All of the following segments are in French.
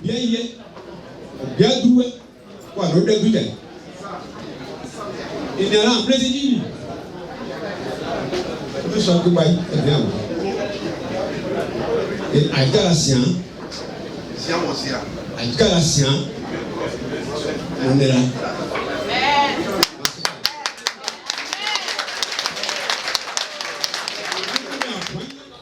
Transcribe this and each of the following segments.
bien hier, bien doué, quoi, l'autre débuté. Il y a là un plaisir. Je suis que bail, c'est bien. Et à Galatien, on est là.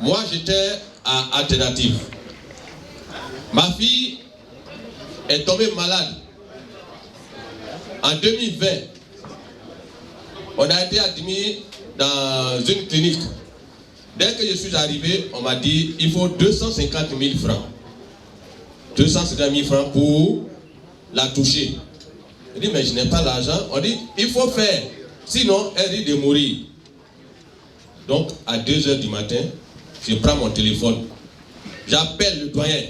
Moi, j'étais à Alternative. Ma fille est tombée malade. En 2020, on a été admis dans une clinique. Dès que je suis arrivé, on m'a dit il faut 250 000 francs. 250 000 francs pour la toucher. Je dis mais je n'ai pas l'argent. On dit il faut faire, sinon elle risque de mourir. Donc à 2h du matin, je prends mon téléphone. J'appelle le doyen.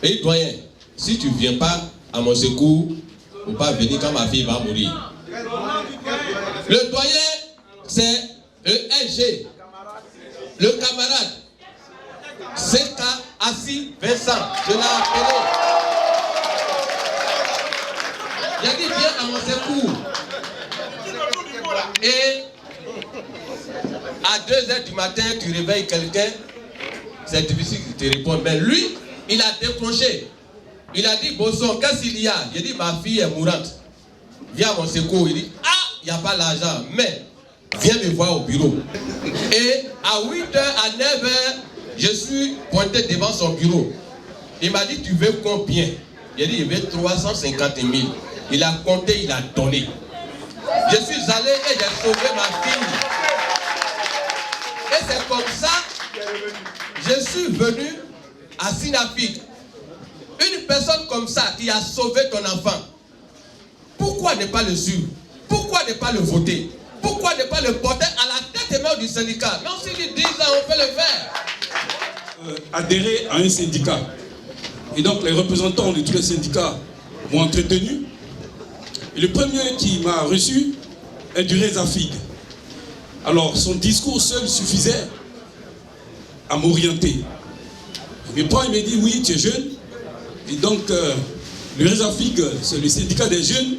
Et doyen, si tu ne viens pas à mon secours, on ne peut pas venir quand ma fille va mourir. Le doyen, c'est le LG, le camarade. C'est Assis Vincent, je l'ai appelé. J'ai dit viens à mon secours. Et à 2h du matin, tu réveilles quelqu'un, c'est difficile de te répondre. Mais lui, il a décroché. Il a dit, Bosson, qu'est-ce qu'il y a? J'ai dit, ma fille est mourante. Viens à mon secours. Il dit, ah, il n'y a pas l'argent. Mais, viens me voir au bureau. Et à 8h, à 9h, je suis pointé devant son bureau. Il m'a dit, tu veux combien? J'ai dit, il veut 350 000. Il a compté, il a donné. Je suis allé et j'ai sauvé ma fille. Et c'est comme ça, je suis venu à Sinafik. Une personne comme ça qui a sauvé ton enfant, pourquoi ne pas le suivre? Pourquoi ne pas le voter? Pourquoi ne pas le porter à la tête et main du syndicat? Même s'il dit 10 ans, on peut le faire. Adhérer à un syndicat. Et donc les représentants de tous les syndicats m'ont entretenu. Et le premier qui m'a reçu est du Rezafig. Alors son discours seul suffisait à m'orienter. Mais puis il m'a dit oui, tu es jeune. Et donc le Rezafig, c'est le syndicat des jeunes.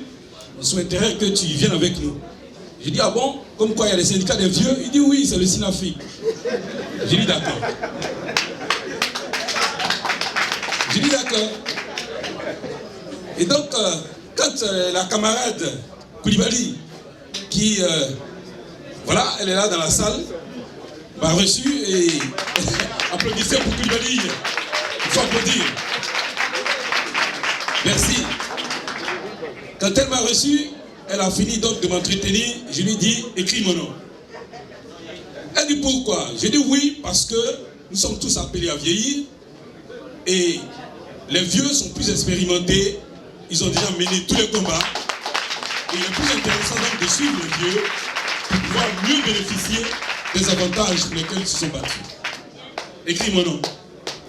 On souhaiterait que tu viennes avec nous. J'ai dit ah bon, comme quoi il y a les syndicats des vieux? Il dit oui, c'est le Sinafik. J'ai dit d'accord. J'ai dit d'accord. Et donc quand la camarade Koulibaly, qui voilà, elle est là dans la salle, m'a reçu et applaudissez pour Koulibaly. Il faut applaudir. Merci. Quand elle m'a reçu, elle a fini donc de m'entretenir. Je lui ai dit, écris mon nom. Elle dit pourquoi? J'ai dit oui, parce que nous sommes tous appelés à vieillir. Et les vieux sont plus expérimentés. Ils ont déjà mené tous les combats. Et il est plus intéressant donc de suivre les vieux pour pouvoir mieux bénéficier des avantages pour lesquels ils se sont battus. Écris mon nom.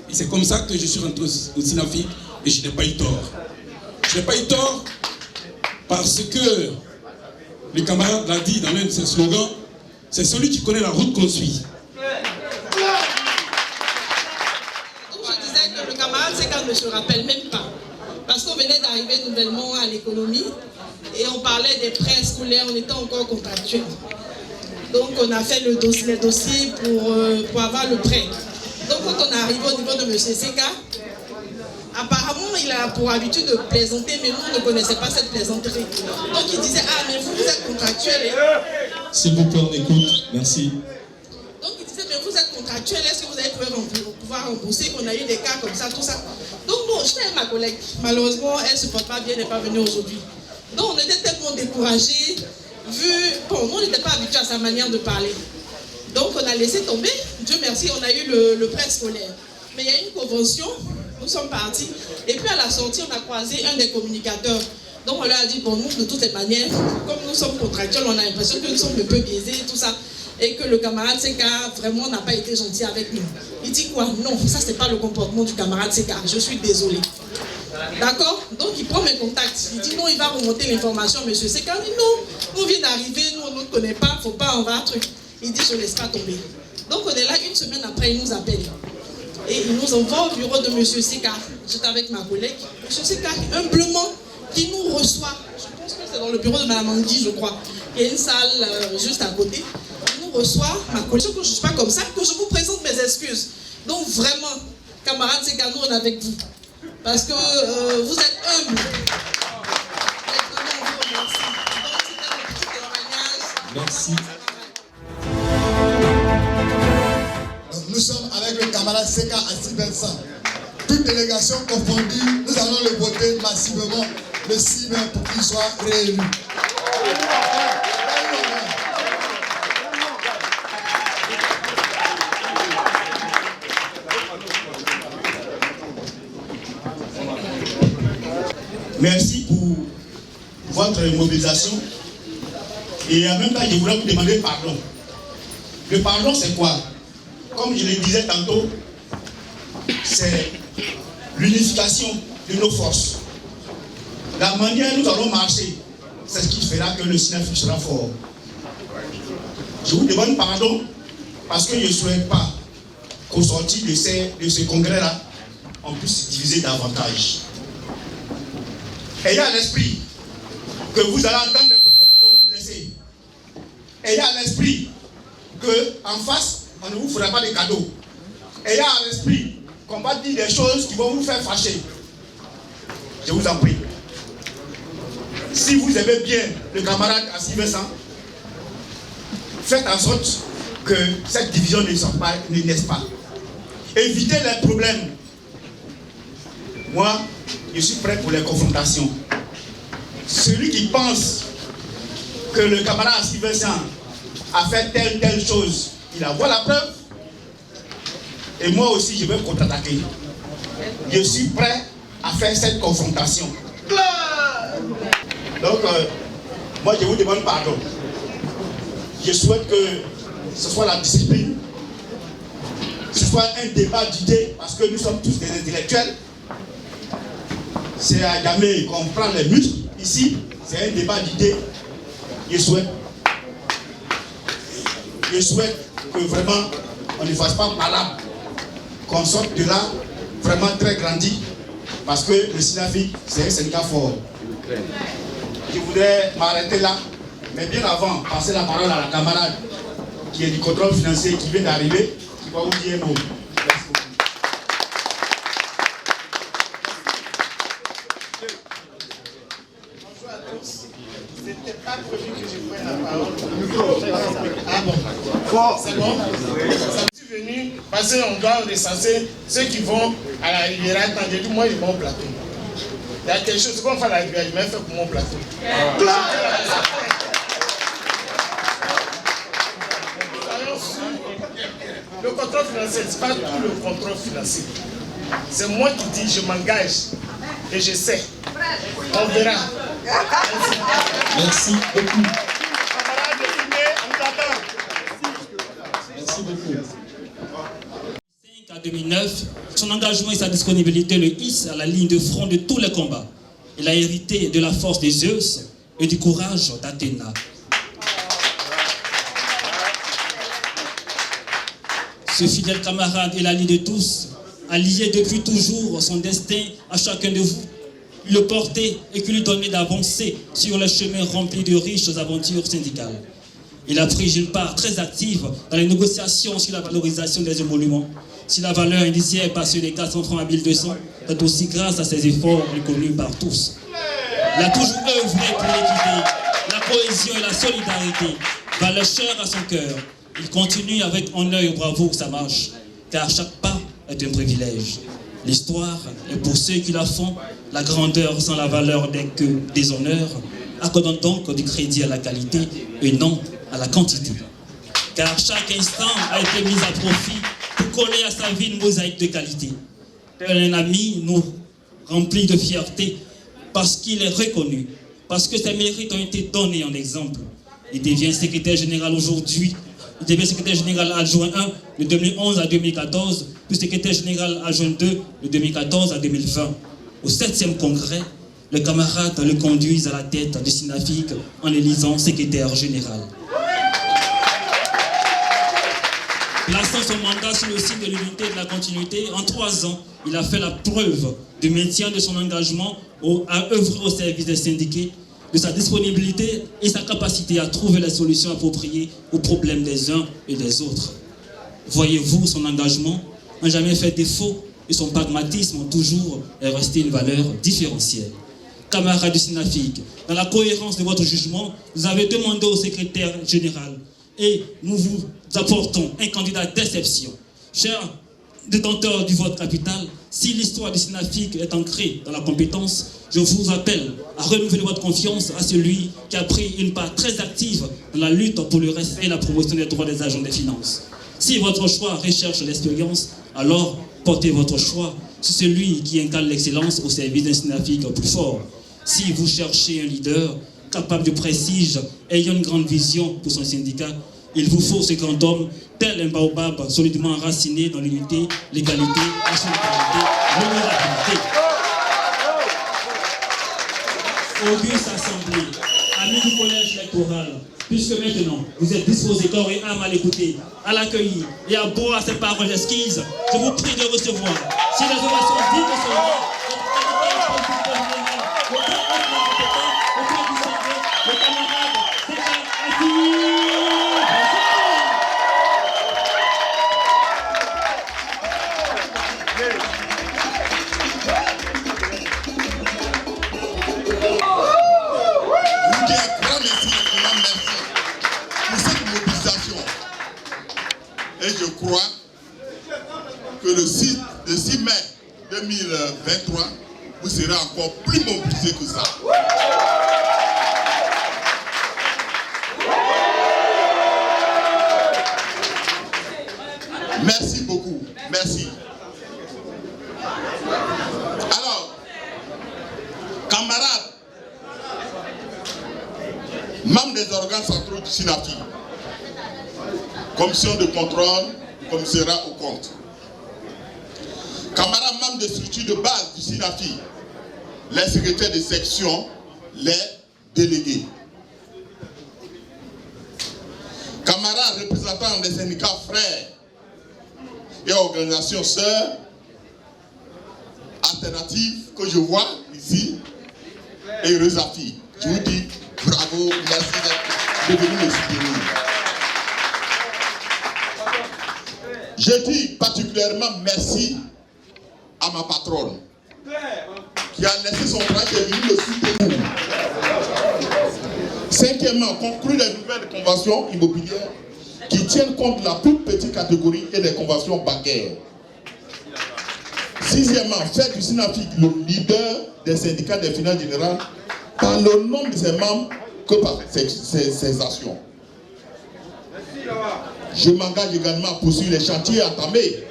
Et c'est comme ça que je suis rentré au Sinafik et je n'ai pas eu tort. Je n'ai pas eu tort parce que le camarade l'a dit dans l'un de ses slogans, c'est celui qui connaît la route qu'on suit. Donc je disais que le camarade Seka ne se rappelle même pas. Parce qu'on venait d'arriver nouvellement à l'économie et on parlait des prêts scolaires, on était encore contractuels. Donc on a fait les dossiers pour avoir le prêt. Donc quand on est arrivé au niveau de M. Seka, apparemment il a pour habitude de plaisanter, mais nous on ne connaissait pas cette plaisanterie. Donc il disait, ah mais vous êtes contractuel. S'il vous plaît, on écoute. Merci. Donc il disait, mais vous êtes contractuel, est-ce que vous allez pouvoir rembourser, qu'on a eu des cas comme ça, tout ça. Donc bon, j'étais avec ma collègue. Malheureusement, elle ne se porte pas bien, elle n'est pas venue aujourd'hui. Donc on était tellement découragés, bon, nous on n'était pas habitués à sa manière de parler. Donc on a laissé tomber, Dieu merci, on a eu le prêt scolaire. Mais il y a une convention, nous sommes partis, et puis à la sortie, on a croisé un des communicateurs. Donc on leur a dit, bon, nous de toutes les manières, comme nous sommes contractuels, on a l'impression que nous sommes un peu biaisés, tout ça, et que le camarade Seka vraiment n'a pas été gentil avec nous. Il dit quoi? Non, ça c'est pas le comportement du camarade Seka, je suis désolé. D'accord? Donc il prend mes contacts, il dit non, il va remonter l'information, monsieur Seka. Il dit non, nous on vient d'arriver, nous on ne connaît pas, faut pas, on va un truc. Il dit je ne laisse pas tomber. Donc on est là, une semaine après, il nous appelle. Et il nous envoie au bureau de M. Seka. J'étais avec ma collègue. M. Seka, humblement, qui nous reçoit. Je pense que c'est dans le bureau de Mme Andy, je crois. Il y a une salle juste à côté. Il nous reçoit, ma collègue. Que je ne suis pas comme ça, que je vous présente mes excuses. Donc vraiment, camarade Seka, nous on est avec vous. Parce que vous êtes humbles. Merci. Donc, nous sommes avec le camarade Seka Assis Vincent. Toute délégation confondue, nous allons le voter massivement le 6 mai pour qu'il soit réélu. Merci pour votre mobilisation. Et en même temps, je voudrais vous demander pardon. Le pardon, c'est quoi? Comme je le disais tantôt, c'est l'unification de nos forces. La manière dont nous allons marcher, c'est ce qui fera que le SNEF sera fort. Je vous demande pardon parce que je ne souhaite pas qu'au sortir de ce congrès-là, on puisse se diviser davantage. Ayez à l'esprit que vous allez entendre des propos qui vont vous blesser. Ayez à l'esprit qu'en face, on ne vous fera pas de cadeaux. Ayez à l'esprit qu'on va dire des choses qui vont vous faire fâcher. Je vous en prie. Si vous aimez bien le camarade Assis Vincent, faites en sorte que cette division ne naisse pas. Évitez les problèmes. Moi, je suis prêt pour les confrontations. Celui qui pense que le camarade Assis Vincent a fait telle chose, il a la preuve. Et moi aussi, je vais contre-attaquer. Je suis prêt à faire cette confrontation. Donc, moi, je vous demande pardon. Je souhaite que ce soit la discipline, ce soit un débat d'idées, parce que nous sommes tous des intellectuels. C'est à Gamay qu'on prend les muscles. Ici, c'est un débat d'idées. Je souhaite que vraiment, on ne fasse pas malade, qu'on sorte de là vraiment très grandi, parce que le SNAFIC, c'est un syndicat fort. Je voudrais m'arrêter là, mais bien avant, passer la parole à la camarade qui est du contrôle financier, qui vient d'arriver, qui va vous dire un mot. Merci beaucoup. Bonjour à tous. C'était pas prévu que je prenne la parole. Ah bon? C'est bon? Je suis venu parce qu'on doit recenser ceux qui vont à la rivière. Quand j'ai dit, moi, je vais au plateau. Il y a quelque chose qu'on fait à la rivière, je vais faire pour mon plateau. Le contrôle financier, ce n'est pas tout le contrôle financier. C'est moi qui dis, je m'engage et je sais. On verra. Merci beaucoup. Merci beaucoup. En 2009, son engagement et sa disponibilité le hissent à la ligne de front de tous les combats. Il a hérité de la force des Zeus et du courage d'Athéna. Ce fidèle camarade est l'allié de tous, allié depuis toujours son destin à chacun de vous, le porter et qui lui donnait d'avancer sur le chemin rempli de riches aventures syndicales. Il a pris une part très active dans les négociations sur la valorisation des émoluments. Si la valeur indiciaire passe de 400 francs à 1200, c'est aussi grâce à ses efforts reconnus par tous. Il a toujours œuvré pour l'équité, la cohésion et la solidarité, valeur chère à son cœur. Il continue avec honneur et bravoure sa marche, car chaque pas est un privilège. L'histoire est pour ceux qui la font, la grandeur sans la valeur n'est que des honneurs, accordant donc du crédit à la qualité et non à la quantité. Car chaque instant a été mis à profit pour coller à sa vie une mosaïque de qualité. Tel un ami nous remplit de fierté parce qu'il est reconnu, parce que ses mérites ont été donnés en exemple. Il devient secrétaire général aujourd'hui. Il devient secrétaire général adjoint 1 de 2011 à 2014, puis secrétaire général adjoint 2 de 2014 à 2020. Au 7e congrès, le camarade le conduit à la tête du SNAFIC en l'élisant secrétaire général. Plaçant son mandat sur le signe de l'unité et de la continuité, en 3 ans, il a fait la preuve du maintien de son engagement à œuvrer au service des syndiqués, de sa disponibilité et sa capacité à trouver les solutions appropriées aux problèmes des uns et des autres. Voyez-vous, son engagement n'a jamais fait défaut et son pragmatisme toujours est resté une valeur différentielle. Camarades du SYNAFIC, dans la cohérence de votre jugement, vous avez demandé au secrétaire général et nous vous apportons un candidat d'exception. Chers détenteurs du vote capital, si l'histoire du SYNAFIC est ancrée dans la compétence, je vous appelle à renouveler votre confiance à celui qui a pris une part très active dans la lutte pour le respect et la promotion des droits des agents des finances. Si votre choix recherche l'expérience, alors portez votre choix sur celui qui incarne l'excellence au service d'un SYNAFIC plus fort. Si vous cherchez un leader capable de prestige, ayant une grande vision pour son syndicat, il vous faut ce grand homme, tel un baobab solidement enraciné dans l'unité, l'égalité, la solidarité, l'honorabilité. Auguste Assemblée, amis du collège électoral, puisque maintenant vous êtes disposés corps et âme à l'écouter, à l'accueillir et à boire à ces paroles esquises, je vous prie de recevoir, si les ovations dignes de son nom, le camarade Séka Assis. Et je crois que le 6 mai 2023, vous serez encore plus mobilisés que ça. Merci beaucoup. Merci. Alors, camarades, membres des organes centraux du SYNAFIC, commission de contrôle, commissariat au compte. Camarades membres des structures de base du SYNAFIC, les secrétaires de section, les délégués. Camarades représentants des syndicats frères et organisations sœurs, alternatives que je vois ici, et Rezafi. Je vous dis bravo, merci d'être venu me soutenir. Je dis particulièrement merci à ma patronne qui a laissé son travail et est venue me soutenir. Cinquièmement, conclure les nouvelles conventions immobilières qui tiennent compte de la plus petite catégorie et des conventions bancaires. Sixièmement, faire du SYNAFIC le leader des syndicats des finances générales par le nombre de ses membres que par ses actions. Je m'engage également à poursuivre les chantiers entamés,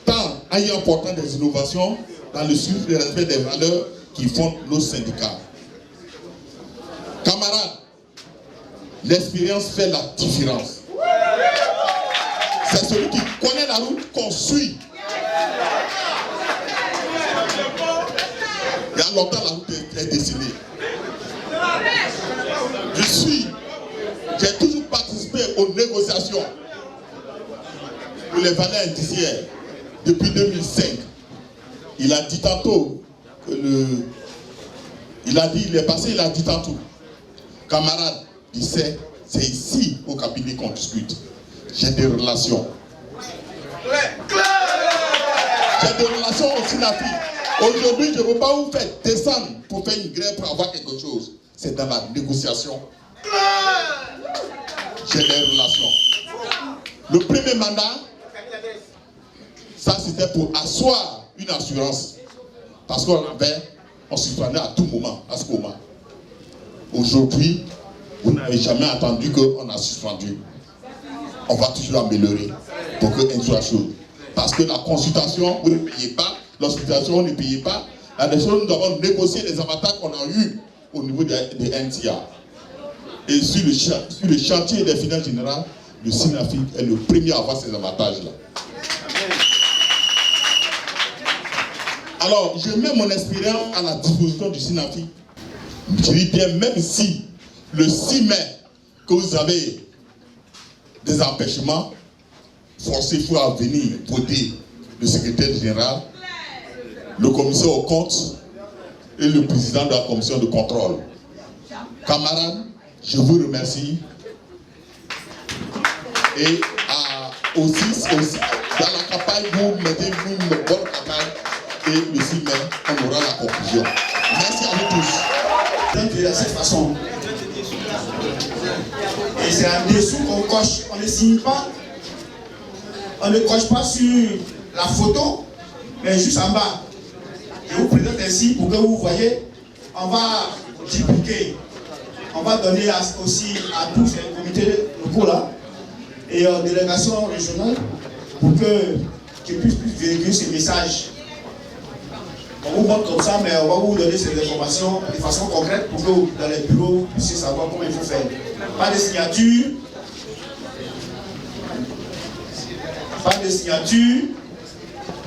tant en y apportant des innovations dans le suivi et le respect des valeurs qui fondent nos syndicats. Camarades, l'expérience fait la différence. C'est celui qui connaît la route qu'on suit. Il y a longtemps, la route est dessinée. J'ai toujours participé aux négociations pour les valeurs indiciaires depuis 2005. Il a dit tantôt que il a dit tantôt, camarade, il sait, c'est ici au cabinet qu'on discute. J'ai des relations. J'ai des relations au SYNAFIC. Aujourd'hui, je ne veux pas vous faire descendre pour faire une grève pour avoir quelque chose. C'est dans la négociation. J'ai des relations. Le premier mandat, ça c'était pour asseoir une assurance. Parce on suspendait à tout moment, à ce moment. Aujourd'hui, vous n'avez jamais entendu qu'on a suspendu. On va toujours améliorer pour que une soit chose. Parce que la consultation, vous ne payez pas. L'hospitalisation, vous ne payez pas. La nous avons négocié les avantages qu'on a eus au niveau des NTA. Et sur le chantier des finances générales, le SYNAFIC est le premier à avoir ces avantages-là. Alors, je mets mon expérience à la disposition du SYNAFIC. Je dis bien, même si le 6 mai, que vous avez des empêchements, forcer faut à venir voter le secrétaire général, le commissaire aux comptes et le président de la commission de contrôle. Camarades, je vous remercie. Et aussi, dans la campagne, vous mettez une bonne campagne et le 6 mai, on aura la conclusion. Merci à vous tous. Donc, de cette façon. Et c'est en dessous qu'on coche. On ne signe pas. On ne coche pas sur la photo, mais juste en bas. Je vous présente ainsi pour que vous voyez. On va dupliquer. On va donner aussi à tous les comités locaux là et aux délégations régionales pour qu'ils puissent véhiculer ces messages. On vous montre comme ça, mais on va vous donner ces informations de façon concrète pour que vous, dans les bureaux, vous puissiez savoir comment il faut faire. Pas de signature. Pas de signature.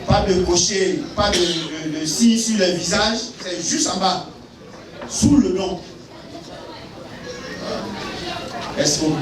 Pas de cocher, pas de signe sur les visages. C'est juste en bas. Sous le nom. Merci beaucoup.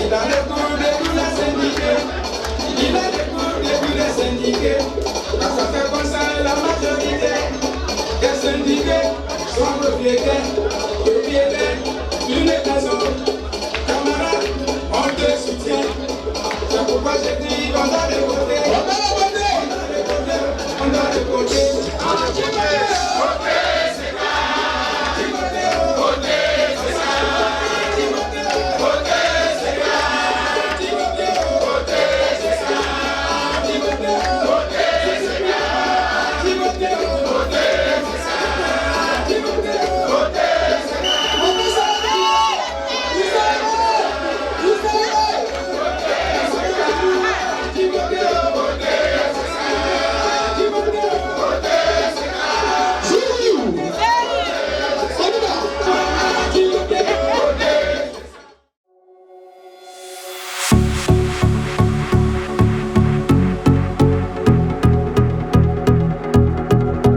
Il a le goût de tous les syndiqués. Il a le goût de tous les syndiqués. Quand ça fait comme ça, la majorité des syndiqués sont propriétaires.